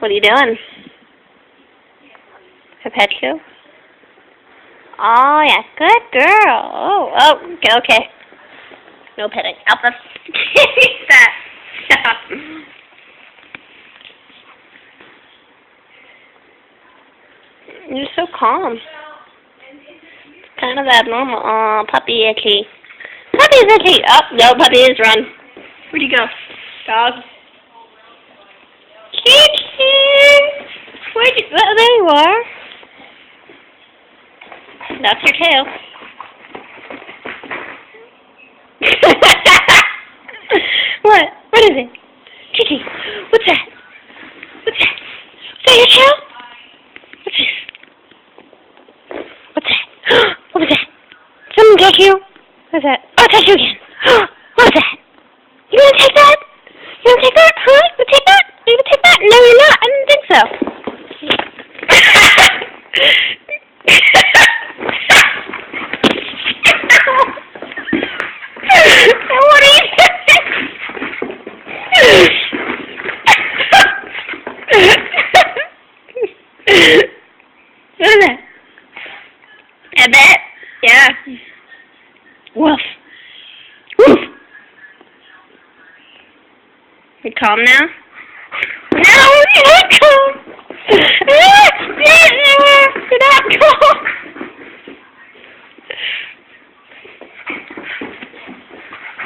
What are you doing? I pet you? Oh, yeah. Good girl. Okay, okay. No petting. Alpha. Stop. Stop. You're so calm. It's kind of abnormal. Oh, puppy itchy. Puppy's itchy. Oh, no, puppy is run. Where'd you go? Dog. Kiki! Where'd you... Oh, there you are. That's your tail. What? What is it? Kiki, what's that? What's that? Is that your tail? What's this? What's that? What was that? Someone touch you? What's that? Oh, touch you again. What was that? You gonna take that? You gonna take that? Huh? You take that? You gonna take that? No, you're not. I didn't think so. What are you doing? What is that? A bat? Yeah. Woof. Woof. You calm now? No, you're not calm. You're not calm.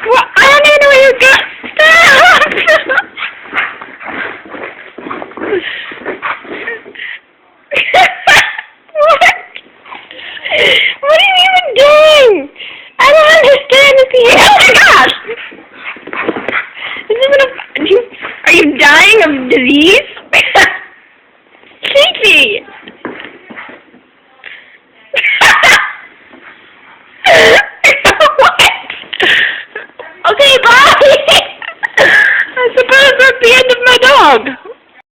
Well, I don't even know where you got. Stop! What? What are you even doing? I don't understand this here. Oh my gosh! Are you dying of disease? Kiki! What? Okay, bye! I suppose that's the end of my dog.